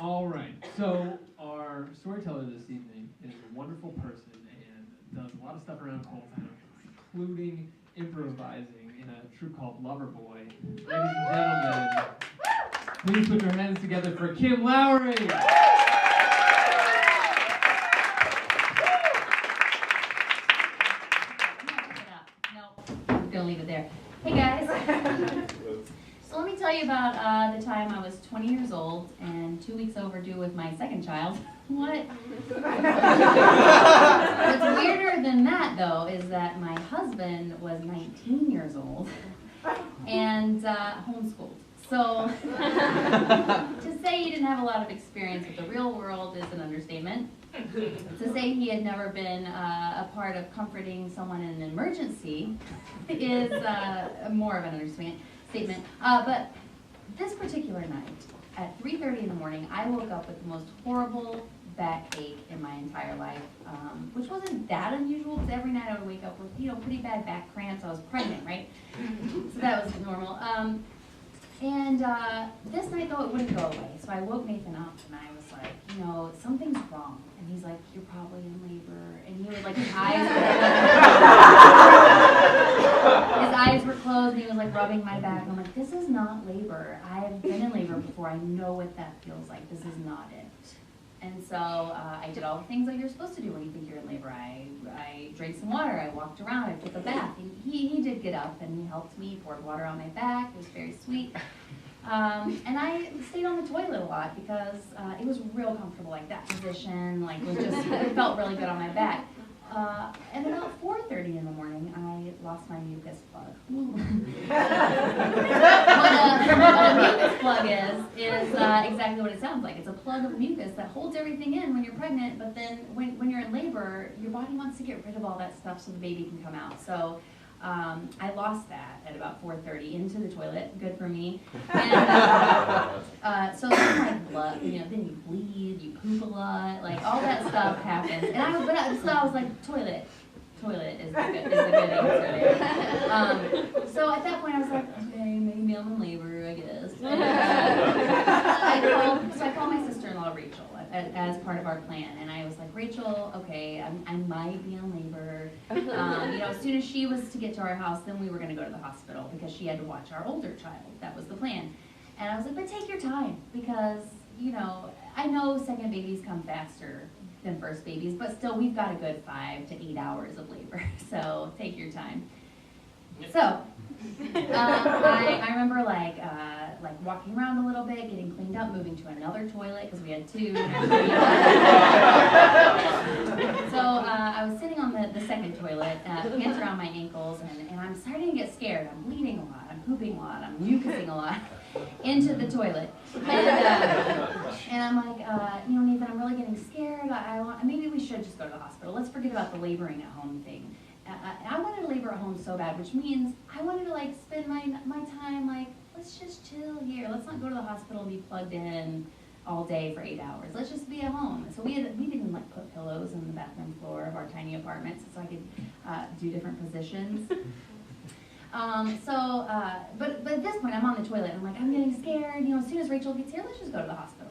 All right, so our storyteller this evening is a wonderful person and does a lot of stuff around Cold Town, including improvising in a troupe called Loverboy. Ladies and gentlemen, please put your hands together for Kim Lowrey. I'm gonna leave it there. Hey guys. So let me tell you about the time I was 20 years old and 2 weeks overdue with my second child. What? What's weirder than that, though, is that my husband was 19 years old and homeschooled. So to say he didn't have a lot of experience with the real world is an understatement. To say he had never been a part of comforting someone in an emergency is more of an understatement. But this particular night, at 3:30 in the morning, I woke up with the most horrible backache in my entire life, which wasn't that unusual because every night I would wake up with, pretty bad back cramps. I was pregnant, right? So that was normal. And this night, though, it wouldn't go away. So I woke Nathan up and I was like, something's wrong. And he's like, you're probably in labor. And he was like, his eyes were closed and he was like rubbing my back. And I'm like, this is not labor. I've been in labor before. I know what that feels like. This is not it. And so I did all the things that you're supposed to do when you think you're in labor. I drank some water. I walked around. I took a bath. He did get up and he helped me, poured water on my back. It was very sweet. And I stayed on the toilet a lot because it was real comfortable, like that position, it felt really good on my back. And about 4:30 in the morning, I lost my mucus plug. What a mucus plug is exactly what it sounds like. It's a plug of mucus that holds everything in when you're pregnant, but then when you're in labor, your body wants to get rid of all that stuff so the baby can come out. So I lost that at about 4:30 into the toilet. Good for me. And so then blood, then you bleed, you poop a lot, all that stuff happens. And I was like, toilet is a good answer there. So at that point I was like, okay, maybe I'm in labor, I guess. And, I called my sister-in-law Rachel as part of our plan, and I was like, Rachel, okay, I might be in labor. As soon as she was to get to our house, then we were going to go to the hospital because she had to watch our older child. That was the plan. And I was like, but take your time because, I know second babies come faster than first babies, but still we've got a good 5 to 8 hours of labor, so take your time. So I remember like walking around a little bit, getting cleaned up, moving to another toilet because we had two. So I was sitting on the second toilet, pants around my ankles, and I'm starting to get scared. I'm bleeding a lot, I'm pooping a lot, I'm mucusing a lot into the toilet. And I'm like, Nathan, I'm really getting scared. Maybe we should just go to the hospital. Let's forget about the laboring at home thing. I wanted to labor at home so bad, which means I wanted to spend my time let's just chill here. Let's not go to the hospital and be plugged in all day for 8 hours. Let's just be at home. So we didn't put pillows on the bathroom floor of our tiny apartment so I could do different positions. But at this point I'm on the toilet and I'm getting scared. As soon as Rachel gets here, let's just go to the hospital.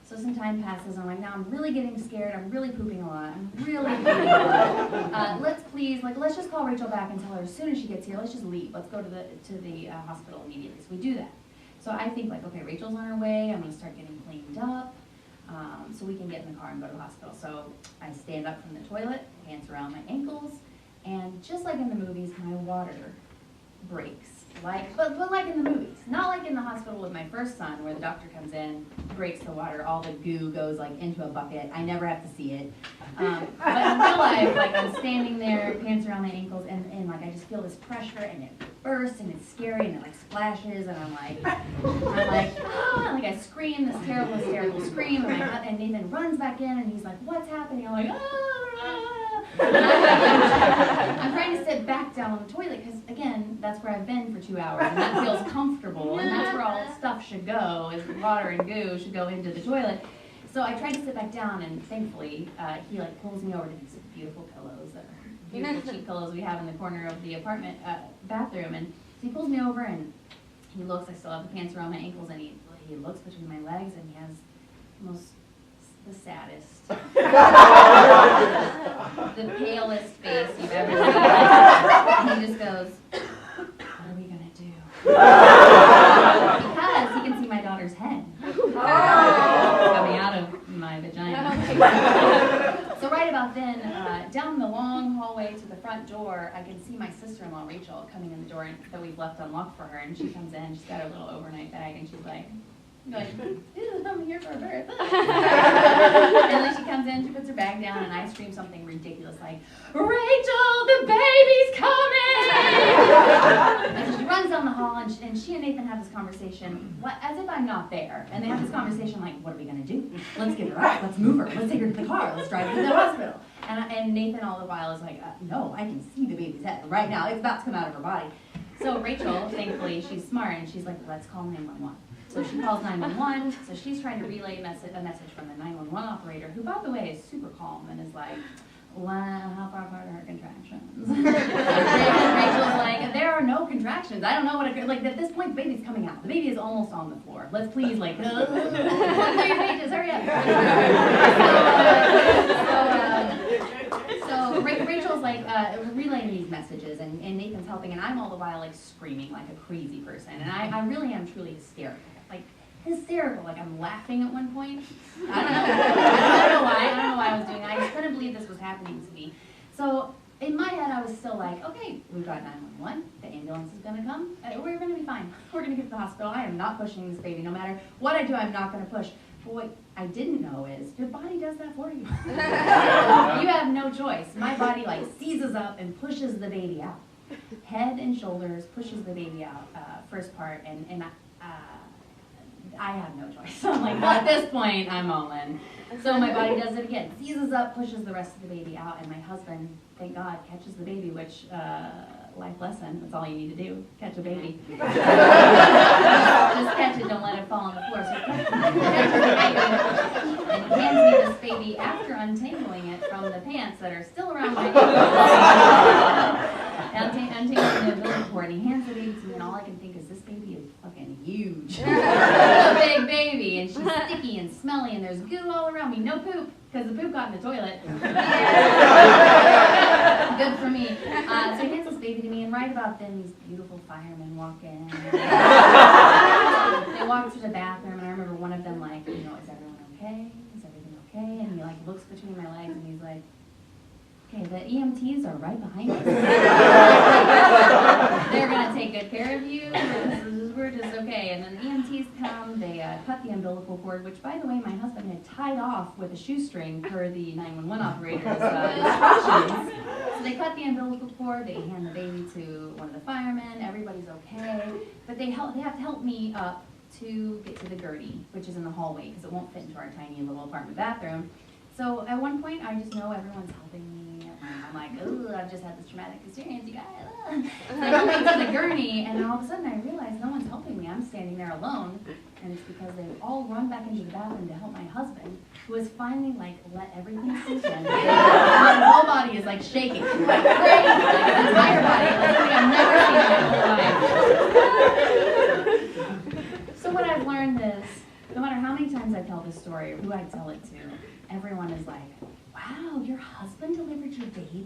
So some time passes, and now I'm really getting scared, I'm really pooping a lot, I'm really pooping a lot. Let's just call Rachel back and tell her as soon as she gets here, let's just leave. Let's go to the hospital immediately. So we do that. So I think okay, Rachel's on her way, I'm gonna start getting cleaned up, so we can get in the car and go to the hospital. So I stand up from the toilet, pants around my ankles, and just like in the movies, my water breaks. But like in the movies, not like in the hospital with my first son where the doctor comes in, breaks the water, all the goo goes into a bucket. I never have to see it. But in real life, I'm standing there, pants around my ankles, and I just feel this pressure, and it bursts, and it's scary, and it splashes, and I'm like, ah, I scream this terrible, hysterical scream, and Nathan runs back in, and he's like, what's happening? I'm like, ah. I'm trying to sit back down on the toilet because, again, that's where I've been for 2 hours, and that feels comfortable, and that's where all stuff should go, is water and goo should go into the toilet. So I tried to sit back down, and thankfully, he pulls me over to these beautiful pillows, that are beautiful cheap pillows we have in the corner of the apartment bathroom, and so he pulls me over, and he looks. I still have the pants around my ankles, and he looks between my legs, and he has the saddest, the palest face you've ever seen. And he just goes, what are we gonna do? Because he can see my daughter's head coming out of my vagina. So right about then, down the long hallway to the front door, I can see my sister-in-law, Rachel, coming in the door that we've left unlocked for her, and she comes in, she's got her little overnight bag, and she's like, I'm here for a birth. And then she comes in, she puts her bag down, and I scream something ridiculous like, Rachel, the baby's coming! And so she runs down the hall, and she and Nathan have this conversation, as if I'm not there. And they have this conversation like, what are we going to do? Let's get her up, let's move her, let's take her to the car, let's drive her to the hospital. And Nathan all the while is like, no, I can see the baby's head right now, it's about to come out of her body. So Rachel, thankfully, she's smart, and she's like, let's call 911. So she calls 911, so she's trying to relay a message from the 911 operator, who, by the way, is super calm and is like, wow, how far apart are her contractions? And Rachel's like, there are no contractions. I don't know what, like, at this point, the baby's coming out. The baby is almost on the floor. Let's please, like, 3 pages, hurry up. So Rachel's like relaying these messages, and Nathan's helping, and I'm all the while like screaming like a crazy person, and I really am truly hysterical, like I'm laughing at one point. I don't know why I was doing that. I just couldn't believe this was happening to me. So in my head I was still like, okay, we've got 911, the ambulance is gonna come, we're gonna be fine, we're gonna get to the hospital. I am not pushing this baby, no matter what I do, I'm not gonna push. But what I didn't know is, your body does that for you. You have no choice. My body like seizes up and pushes the baby out. Head and shoulders pushes the baby out, first part, and I have no choice. So I'm like, well, at this point, I'm all in. So my body does it again, seizes up, pushes the rest of the baby out, and my husband, thank God, catches the baby, which, life lesson, that's all you need to do, catch a baby. Just catch it, don't let it fall on the floor. So he catches the baby, and he hands me this baby after untangling it from the pants that are still around my ankles. Untangling the umbilical cord, and he hands the baby to me, and all I can think is, this baby is fucking huge. It's a big baby, and she's sticky and smelly, and there's goo all around me. No poop, because the poop got in the toilet. Good for me. So he hands this baby to me, and right about then, these beautiful firemen walk in. They walk to the bathroom, and I remember one of them like, is everyone okay? Is everything okay? And he like looks between my legs, and he's like, okay, the EMTs are right behind us. They're gonna take good care of you. We're just okay. And then the EMTs come, they cut the umbilical cord, which, by the way, my husband had tied off with a shoestring per the 911 operator's instructions. So they cut the umbilical cord, they hand the baby to one of the firemen, everybody's okay. But they have to help me up to get to the gurney, which is in the hallway, because it won't fit into our tiny little apartment bathroom. So at one point, I just know everyone's helping me. I'm like, ooh, I've just had this traumatic experience, you guys. So I go to the gurney, and all of a sudden I realize no one's helping me. I'm standing there alone, and it's because they've all run back into the bathroom to help my husband, who has finally like let everything sink in. My whole body is like shaking, like crazy, like his entire body, like something I've never seen in my whole life. So what I've learned is, no matter how many times I tell this story or who I tell it to, everyone is like, wow, your husband delivered your baby?